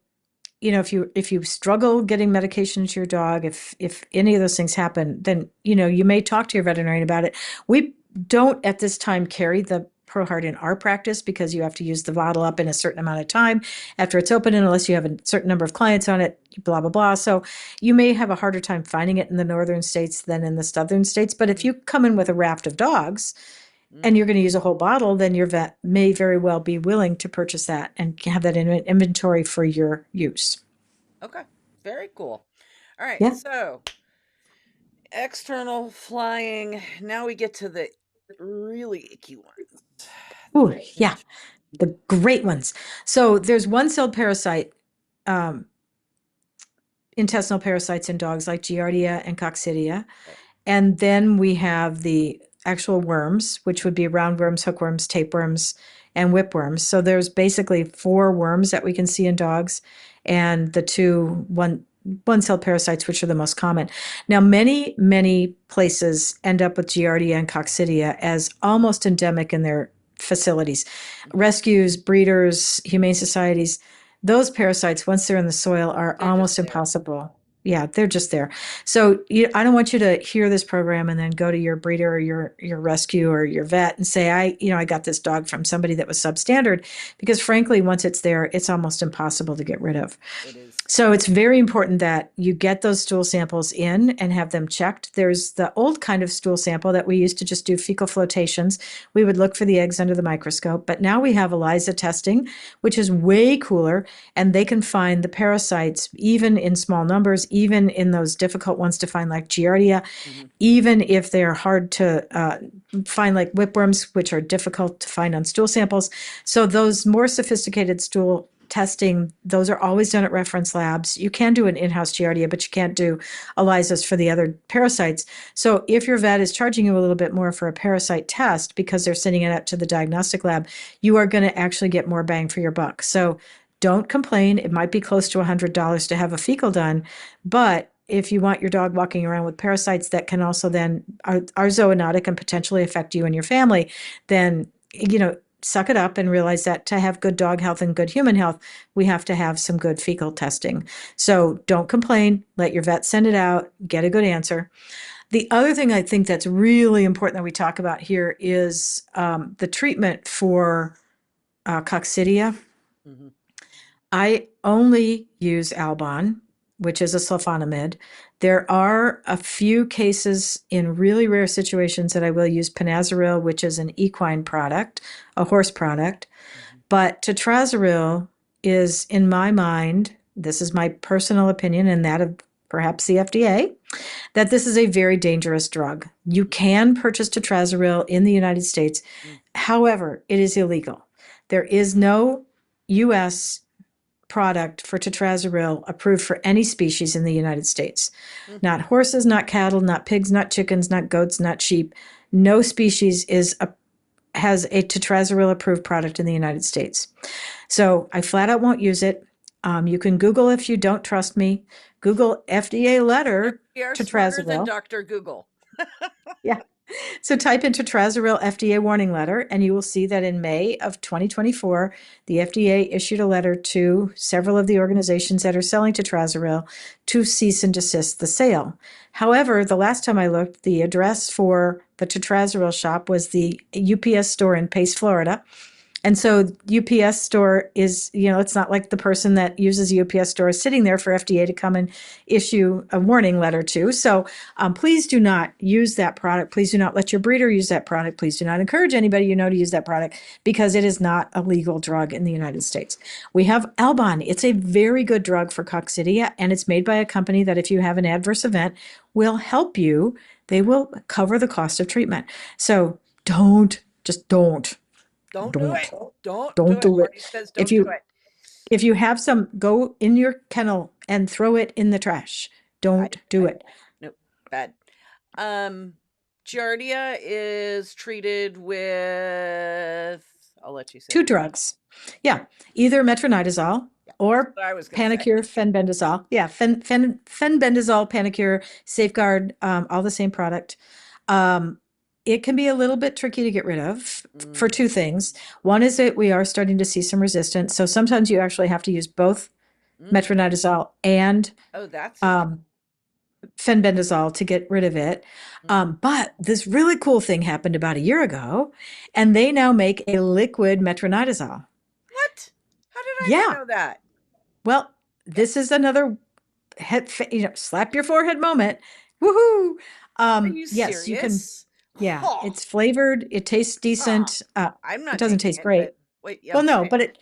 if you struggle getting medication to your dog, if any of those things happen, then, you may talk to your veterinarian about it. We don't at this time carry the ProHeart in our practice because you have to use the bottle up in a certain amount of time after it's open, and unless you have a certain number of clients on it, blah, blah, blah. So you may have a harder time finding it in the northern states than in the southern states. But if you come in with a raft of dogs and you're going to use a whole bottle, then your vet may very well be willing to purchase that and have that in inventory for your use. Okay. Very cool. All right. Yeah. So external flying. Now we get to the really icky ones. Oh, yeah. The great ones. So there's one-celled parasite, intestinal parasites in dogs like Giardia and Coccidia. And then we have the actual worms, which would be roundworms, hookworms, tapeworms, and whipworms. So there's basically 4 worms that we can see in dogs, and the 2 one-celled parasites, which are the most common. Now, many, many places end up with Giardia and Coccidia as almost endemic in their facilities. Rescues, breeders, humane societies, those parasites, once they're in the soil, are almost impossible. Yeah, they're just there. So I don't want you to hear this program and then go to your breeder or your rescue or your vet and say, I got this dog from somebody that was substandard, because frankly, once it's there, it's almost impossible to get rid of. It is. So it's very important that you get those stool samples in and have them checked. There's the old kind of stool sample that we used to just do fecal flotations. We would look for the eggs under the microscope, but now we have ELISA testing, which is way cooler, and they can find the parasites even in small numbers, even in those difficult ones to find like Giardia, even if they're hard to find like whipworms, which are difficult to find on stool samples. So those more sophisticated stool testing, those are always done at reference labs. You can do an in-house Giardia, but you can't do ELISAs for the other parasites. So if your vet is charging you a little bit more for a parasite test because they're sending it out to the diagnostic lab, you are going to actually get more bang for your buck. So don't complain. It might be close to $100 to have a fecal done, but if you want your dog walking around with parasites that can also then are zoonotic and potentially affect you and your family, then, suck it up and realize that to have good dog health and good human health, we have to have some good fecal testing. So don't complain. Let your vet send it out. Get a good answer. The other thing I think that's really important that we talk about here is the treatment for coccidia. I only use Albon, which is a sulfonamide. There are a few cases in really rare situations that I will use Panazaril, which is an equine product, a horse product. But Tetrazaril is, in my mind, this is my personal opinion and that of perhaps the FDA, that this is a very dangerous drug. You can purchase Tetrazaril in the United States. However, it is illegal. There is no U.S. product for Tetrazaril approved for any species in the United States. Not horses, not cattle, not pigs, not chickens, not goats, not sheep. No species has a Tetrazaril approved product in the United States. So I flat out won't use it. You can Google if you don't trust me. Google FDA letter You're smarter than Tetrazaril. Dr. Google. Yeah. So type in Tetrazaril FDA warning letter, and you will see that in May of 2024, the FDA issued a letter to several of the organizations that are selling Tetrazaril to cease and desist the sale. However, the last time I looked, the address for the Tetrazaril shop was the UPS store in Pace, Florida. And so UPS store is, it's not like the person that uses UPS store is sitting there for FDA to come and issue a warning letter to. So please do not use that product. Please do not let your breeder use that product. Please do not encourage anybody to use that product, because it is not a legal drug in the United States. We have Albon. It's a very good drug for coccidia, and it's made by a company that if you have an adverse event will help you. They will cover the cost of treatment. So don't do it. Don't do it. Don't do it. Marty says don't do it. If you have some, go in your kennel and throw it in the trash. Don't do it. Nope, bad. Giardia is treated with, I'll let you say 2 drugs. Yeah, either metronidazole or Panacur, fenbendazole. Yeah, fenbendazole, Panacur, Safeguard, all the same product. It can be a little bit tricky to get rid of for 2 things. One is that we are starting to see some resistance. So sometimes you actually have to use both metronidazole and fenbendazole to get rid of it. But this really cool thing happened about a year ago, and they now make a liquid metronidazole. What? How did I not know that? Well, this is another slap your forehead moment. Woohoo! Are you yes, serious? you can. Yeah, it's flavored. It tastes decent. I'm not. It doesn't taste great. Well, no, but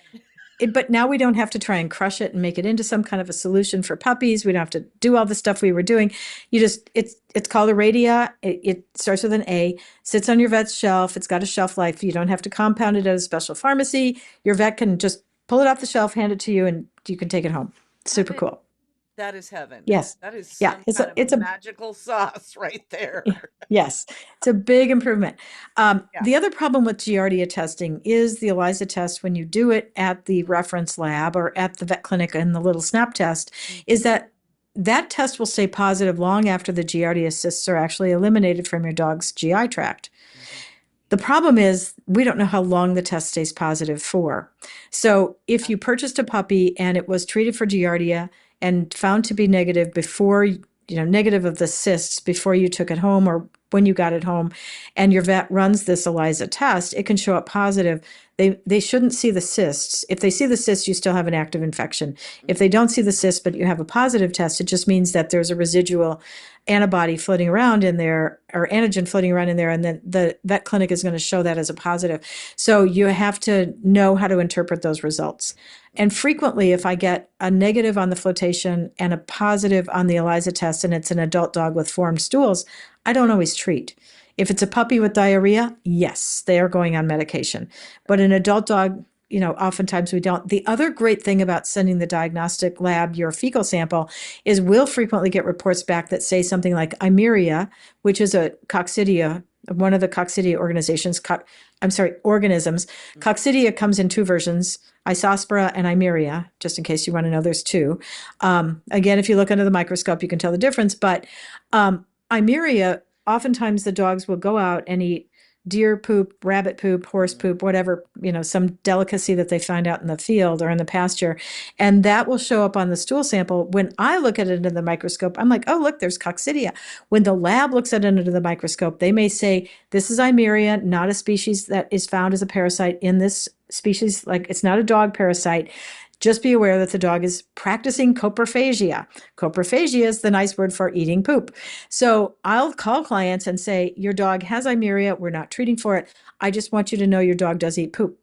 but now we don't have to try and crush it and make it into some kind of a solution for puppies. We don't have to do all the stuff we were doing. It's called Aradia. It starts with an A, sits on your vet's shelf. It's got a shelf life. You don't have to compound it at a special pharmacy. Your vet can just pull it off the shelf, hand it to you, and you can take it home. Super cool. That is heaven. Yes. That is it's a magical sauce right there. Yes. It's a big improvement. The other problem with Giardia testing is the ELISA test, when you do it at the reference lab or at the vet clinic in the little snap test, is that test will stay positive long after the Giardia cysts are actually eliminated from your dog's GI tract. The problem is we don't know how long the test stays positive for. So if you purchased a puppy and it was treated for Giardia and found to be negative before, negative of the cysts before you took it home or when you got it home, and your vet runs this ELISA test, it can show up positive. They shouldn't see the cysts. If they see the cysts, you still have an active infection. If they don't see the cysts, but you have a positive test, it just means that there's a residual antibody floating around in there, or antigen floating around in there, and then the vet clinic is going to show that as a positive. So you have to know how to interpret those results. And frequently, if I get a negative on the flotation and a positive on the ELISA test, and it's an adult dog with formed stools, I don't always treat. If it's a puppy with diarrhea, yes, they are going on medication. But an adult dog, oftentimes we don't. The other great thing about sending the diagnostic lab your fecal sample is we'll frequently get reports back that say something like Eimeria, which is a coccidia, one of the coccidia organisms. Coccidia comes in two versions, Isospora and Eimeria, just in case you want to know, there's two. Again, if you look under the microscope, you can tell the difference. But Eimeria, oftentimes the dogs will go out and eat deer poop, rabbit poop, horse poop, whatever, some delicacy that they find out in the field or in the pasture. And that will show up on the stool sample. When I look at it under the microscope, I'm like, oh, look, there's coccidia. When the lab looks at it under the microscope, they may say, this is Eimeria, not a species that is found as a parasite in this species. Like, it's not a dog parasite. Just be aware that the dog is practicing coprophagia. Coprophagia is the nice word for eating poop. So I'll call clients and say, your dog has Eimeria. We're not treating for it. I just want you to know your dog does eat poop.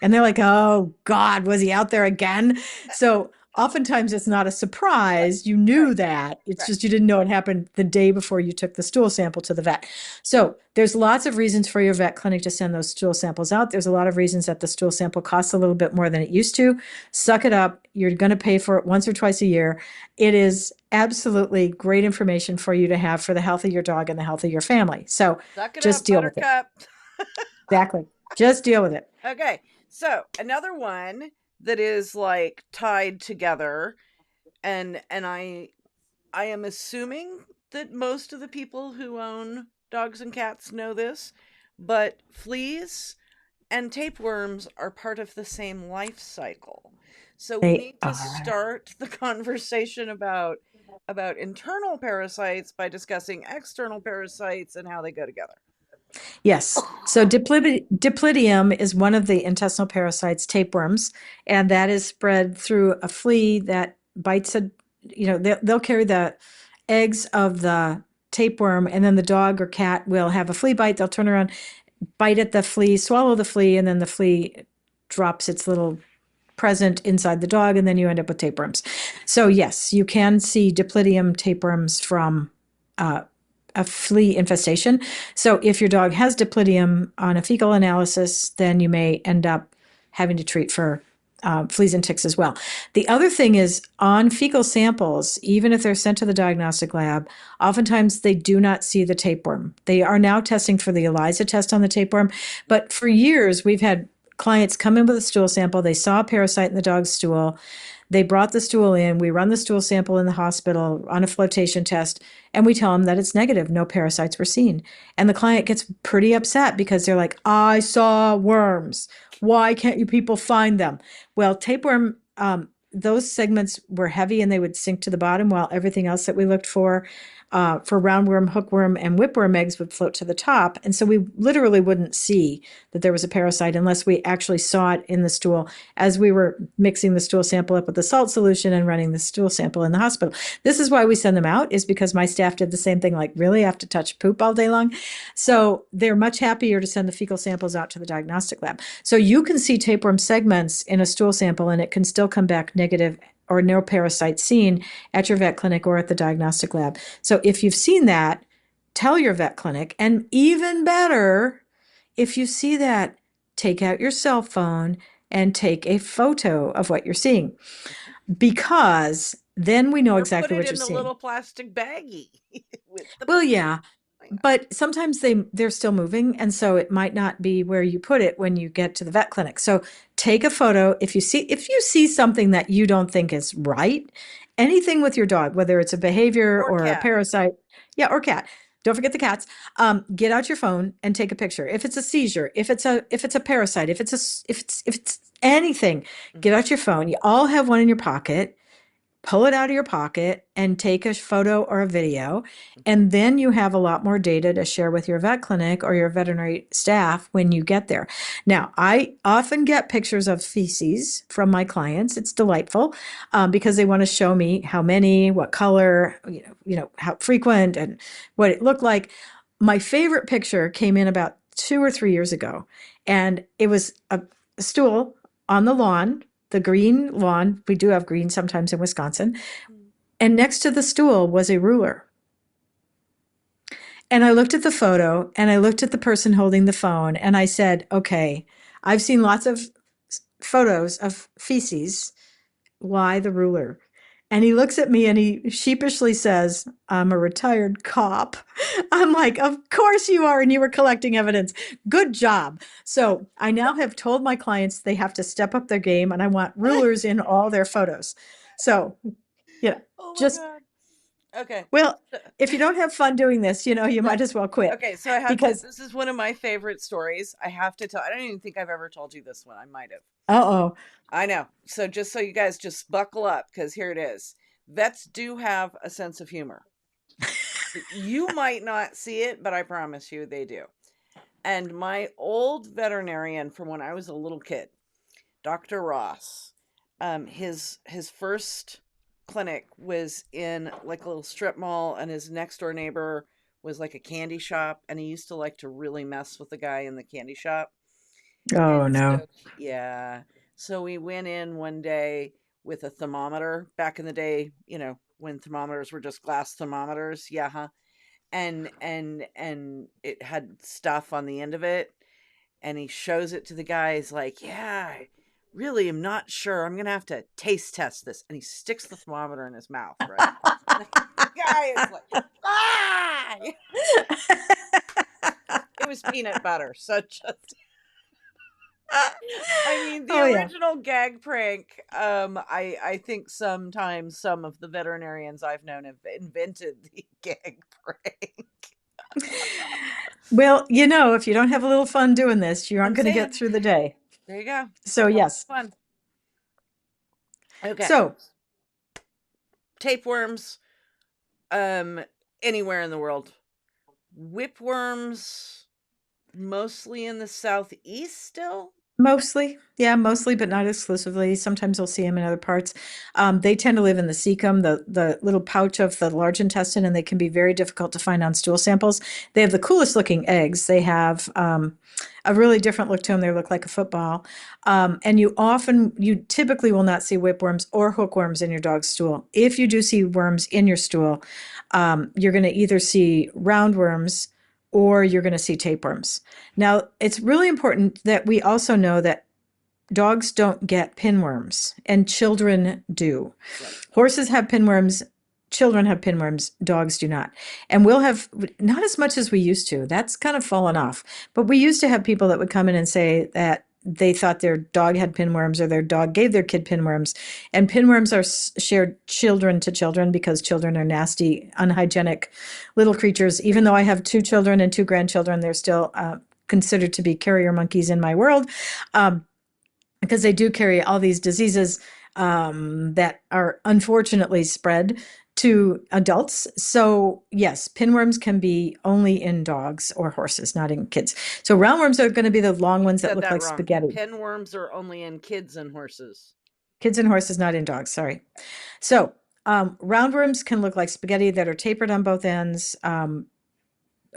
And they're like, oh, God, was he out there again? So oftentimes it's not a surprise. You knew that. It's just you didn't know it happened the day before you took the stool sample to the vet. So there's lots of reasons for your vet clinic to send those stool samples out. There's a lot of reasons that the stool sample costs a little bit more than it used to. Suck it up. You're going to pay for it once or twice a year. It is absolutely great information for you to have for the health of your dog and the health of your family. So just deal with it. Exactly. Just deal with it. Okay. So another one that is like tied together, and I am assuming that most of the people who own dogs and cats know this, but fleas and tapeworms are part of the same life cycle. So we need to start the conversation about internal parasites by discussing external parasites and how they go together. Yes. So Diploidium is one of the intestinal parasites, tapeworms, and that is spread through a flea that bites they'll carry the eggs of the tapeworm, and then the dog or cat will have a flea bite. They'll turn around, bite at the flea, swallow the flea, and then the flea drops its little present inside the dog, and then you end up with tapeworms. So yes, you can see Diploidium tapeworms from a flea infestation. So if your dog has Diploidium on a fecal analysis, then you may end up having to treat for fleas and ticks as well. The other thing is, on fecal samples, even if they're sent to the diagnostic lab, oftentimes they do not see the tapeworm. They are now testing for the ELISA test on the tapeworm, but for years we've had clients come in with a stool sample. They saw a parasite in the dog's stool. They brought the stool in. We run the stool sample in the hospital on a flotation test, and we tell them that it's negative. No parasites were seen. And the client gets pretty upset because they're like, I saw worms. Why can't you people find them? Well, tapeworm, those segments were heavy and they would sink to the bottom, while everything else that we looked for roundworm, hookworm, and whipworm eggs would float to the top. And so we literally wouldn't see that there was a parasite unless we actually saw it in the stool as we were mixing the stool sample up with the salt solution and running the stool sample in the hospital. This is why we send them out, is because my staff did the same thing, like, really have to touch poop all day long? So they're much happier to send the fecal samples out to the diagnostic lab. So you can see tapeworm segments in a stool sample and it can still come back negative or no parasite seen at your vet clinic or at the diagnostic lab. So if you've seen that, tell your vet clinic. And even better, if you see that, take out your cell phone and take a photo of what you're seeing, because then we know exactly what you're seeing. Put it in a little plastic baggie. Well, yeah. But sometimes they're still moving, and so it might not be where you put it when you get to the vet clinic. So take a photo. If you see something that you don't think is right, anything with your dog, whether it's a behavior or a parasite, or cat. Don't forget the cats. Get out your phone and take a picture. If it's a seizure, if it's a parasite, if it's anything, get out your phone. You all have one in your pocket. pull it out of your pocket and take a photo or a video. And then you have a lot more data to share with your vet clinic or your veterinary staff when you get there. Now, I often get pictures of feces from my clients. It's delightful because they want to show me how many, what color, how frequent and what it looked like. My favorite picture came in about 2 or 3 years ago, and it was a stool on the lawn, the green lawn. We do have green sometimes in Wisconsin. And next to the stool was a ruler. And I looked at the photo and I looked at the person holding the phone and I said, okay, I've seen lots of photos of feces. Why the ruler? And he looks at me and he sheepishly says, I'm a retired cop. I'm like, of course you are. And you were collecting evidence. Good job. So I now have told my clients they have to step up their game and I want rulers in all their photos. So, Oh my just, God. Okay. well, if you don't have fun doing this, you might as well quit. Okay. So I have this is one of my favorite stories. I have to tell, I don't even think I've ever told you this one. I might have. Uh-oh. I know. So just so you guys just buckle up, because here it is. Vets do have a sense of humor. You might not see it, but I promise you they do. And my old veterinarian from when I was a little kid, Dr. Ross, his first clinic was in like a little strip mall, and his next door neighbor was like a candy shop, and he used to like to really mess with the guy in the candy shop. Oh, no. So, yeah. So we went in one day with a thermometer back in the day, when thermometers were just glass thermometers. Yeah. Huh? And it had stuff on the end of it. And he shows it to the guy. He's like, yeah, I really am not sure. I'm going to have to taste test this. And he sticks the thermometer in his mouth, right? The guy is like, ah! It was peanut butter. So just... I mean, the original gag prank, I think sometimes some of the veterinarians I've known have invented the gag prank. Well, if you don't have a little fun doing this, you aren't going to get through the day. There you go. So, yes. Fun. Okay. So, tapeworms, anywhere in the world. Whipworms, mostly in the southeast still? Mostly, but not exclusively. Sometimes we'll see them in other parts. They tend to live in the cecum, the little pouch of the large intestine, and they can be very difficult to find on stool samples. They have the coolest looking eggs. They have a really different look to them. They look like a football. And you typically will not see whipworms or hookworms in your dog's stool. If you do see worms in your stool, you're going to either see roundworms or you're going to see tapeworms. Now, it's really important that we also know that dogs don't get pinworms and children do. Right. Horses have pinworms, children have pinworms, dogs do not. And we'll have, not as much as we used to. That's kind of fallen off. But we used to have people that would come in and say that they thought their dog had pinworms or their dog gave their kid pinworms. And pinworms are shared children to children because children are nasty, unhygienic little creatures. Even though I have 2 children and 2 grandchildren, they're still considered to be carrier monkeys in my world because they do carry all these diseases that are unfortunately spread to adults. So yes, pinworms can be only in dogs or horses, not in kids. So roundworms are going to be the long ones that look like spaghetti. Pinworms are only in kids and horses. Kids and horses, not in dogs, sorry. So roundworms can look like spaghetti that are tapered on both ends.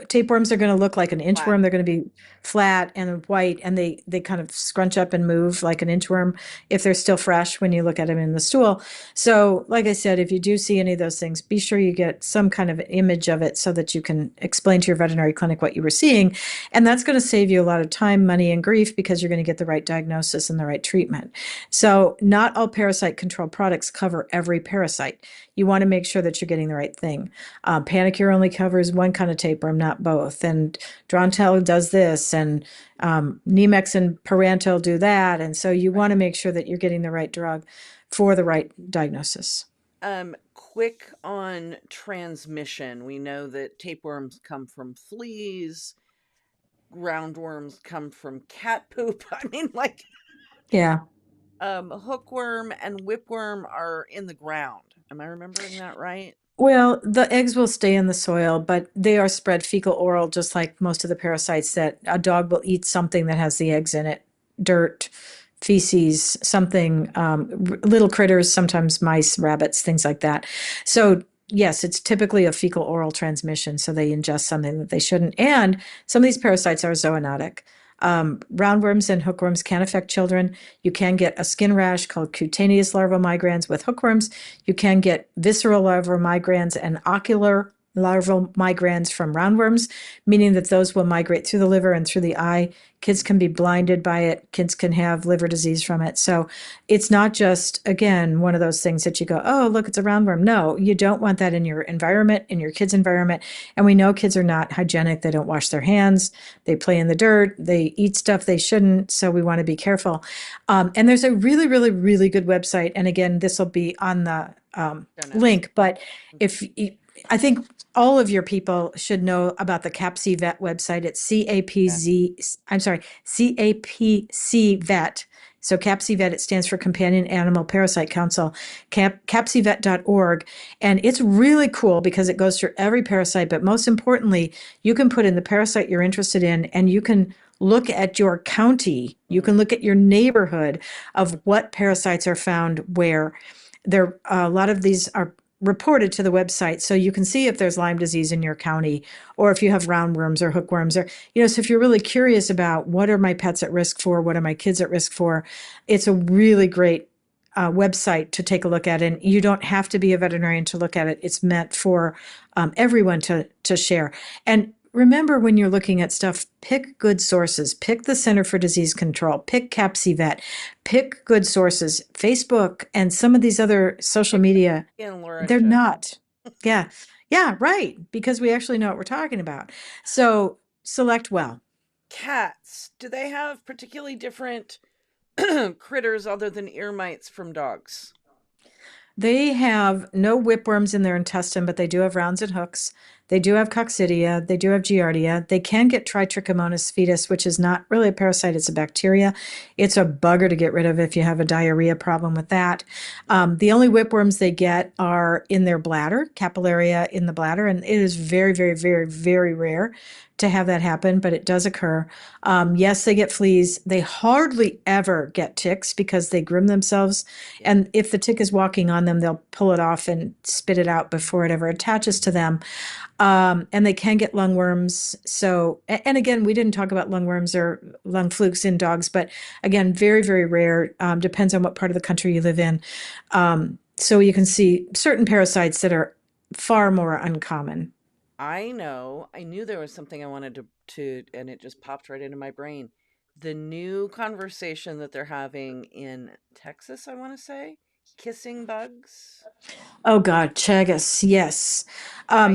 Tapeworms are going to look like an inchworm. They're going to be flat and white, and they kind of scrunch up and move like an inchworm if they're still fresh when you look at them in the stool. So, like I said, if you do see any of those things, be sure you get some kind of image of it so that you can explain to your veterinary clinic what you were seeing. And that's going to save you a lot of time, money, and grief because you're going to get the right diagnosis and the right treatment. So, not all parasite control products cover every parasite. You want to make sure that you're getting the right thing. Panicure only covers one kind of tapeworm, not both. And Drontel does this, and Nemex and Parantel do that. And so you want to make sure that you're getting the right drug for the right diagnosis. Quick on transmission. We know that tapeworms come from fleas. Roundworms come from cat poop. I mean, like... Yeah. Hookworm and whipworm are in the ground. Am I remembering that right? Well, the eggs will stay in the soil, but they are spread fecal oral, just like most of the parasites. That a dog will eat something that has the eggs in it, dirt, feces, something, little critters, sometimes mice, rabbits, things like that. So yes, it's typically a fecal oral transmission. So they ingest something that they shouldn't. And some of these parasites are zoonotic. Roundworms and hookworms can affect children. You can get a skin rash called cutaneous larval migrans with hookworms. You can get visceral larval migrans and ocular larval migrans from roundworms, meaning that those will migrate through the liver and through the eye. Kids can be blinded by it. Kids can have liver disease from it. So it's not just, again, one of those things that you go, oh, look, it's a roundworm. No, you don't want that in your environment, in your kids' environment. And we know kids are not hygienic. They don't wash their hands. They play in the dirt. They eat stuff they shouldn't. So we want to be careful. And there's a really, really, really good website. And again, this will be on the link. But if I think all of your people should know about the CAPC Vet website. It's CAPC Vet. So CAPC Vet, it stands for Companion Animal Parasite Council, capcvet.org. And it's really cool because it goes through every parasite. But most importantly, you can put in the parasite you're interested in, and you can look at your county. You can look at your neighborhood of what parasites are found where. There, a lot of these are reported to the website, so you can see if there's Lyme disease in your county, or if you have roundworms or hookworms, or so if you're really curious about what are my pets at risk for, what are my kids at risk for, it's a really great website to take a look at. And you don't have to be a veterinarian to look at it. It's meant for everyone to share. And remember, when you're looking at stuff, pick good sources. Pick the Center for Disease Control. Pick CAPC Vet. Pick good sources. Facebook and some of these other social media, they're not. Yeah. Yeah, right. Because we actually know what we're talking about. So select well. Cats, do they have particularly different critters other than ear mites from dogs? They have no whipworms in their intestine, but they do have rounds and hooks. They do have coccidia. They do have giardia. They can get tritrichomonas fetus, which is not really a parasite. It's a bacteria. It's a bugger to get rid of if you have a diarrhea problem with that. The only whipworms they get are in their bladder, capillaria in the bladder, and it is very, very, very, very rare to have that happen, but it does occur. Yes, they get fleas. They hardly ever get ticks because they groom themselves. And if the tick is walking on them, they'll pull it off and spit it out before it ever attaches to them. And they can get lungworms. So, and again, we didn't talk about lungworms or lung flukes in dogs, but again, very, very rare. Depends on what part of the country you live in. So you can see certain parasites that are far more uncommon. I knew there was something I wanted to, and it just popped right into my brain. The new conversation that they're having in Texas, I want to say, kissing bugs. Oh God, chagas, yes.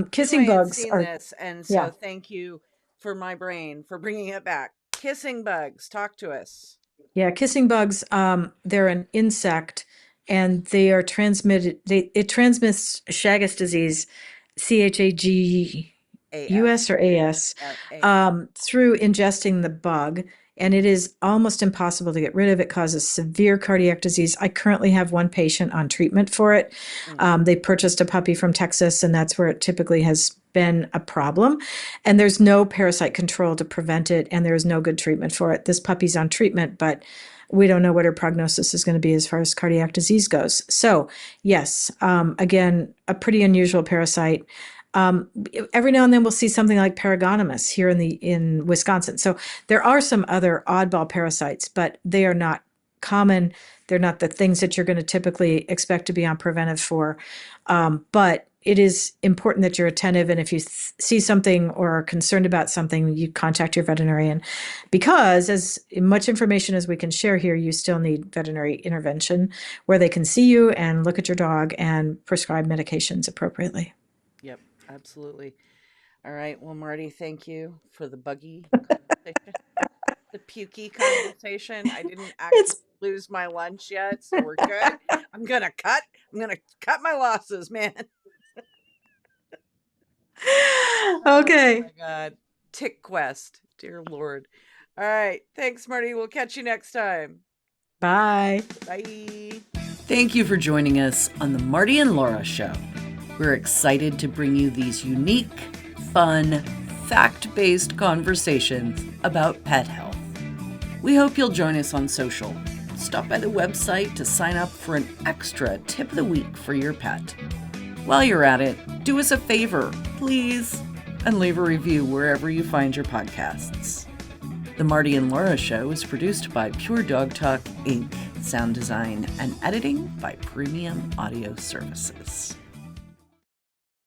Kissing bugs seen are, this, and so yeah. thank you for my brain for bringing it back. Kissing bugs, talk to us. Yeah, kissing bugs, they're an insect, and they are transmitted, it transmits Chagas disease, CHAGUS or AS, through ingesting the bug. And it is almost impossible to get rid of. It causes severe cardiac disease. I currently have one patient on treatment for it. They purchased a puppy from Texas, and that's where it typically has been a problem. And there's no parasite control to prevent it, and there's no good treatment for it. This puppy's on treatment, but we don't know what her prognosis is going to be as far as cardiac disease goes. So yes, again, a pretty unusual parasite. Every now and then we'll see something like Paragonymous here in Wisconsin. So there are some other oddball parasites, but they are not common. They're not the things that you're going to typically expect to be on preventive for. But it is important that you're attentive, and if you see something or are concerned about something, you contact your veterinarian, because as much information as we can share here, you still need veterinary intervention where they can see you and look at your dog and prescribe medications appropriately. Yep, absolutely. All right. Well, Marty, thank you for the buggy conversation, the pukey conversation. I didn't actually lose my lunch yet, so we're good. I'm gonna cut my losses, man. Okay. Oh my God. Tick Quest. Dear Lord. All right. Thanks, Marty. We'll catch you next time. Bye. Bye. Thank you for joining us on the Marty and Laura Show. We're excited to bring you these unique, fun, fact-based conversations about pet health. We hope you'll join us on social. Stop by the website to sign up for an extra tip of the week for your pet. While you're at it, do us a favor, please, and leave a review wherever you find your podcasts. The Marty and Laura Show is produced by Pure Dog Talk, Inc., sound design and editing by Premium Audio Services.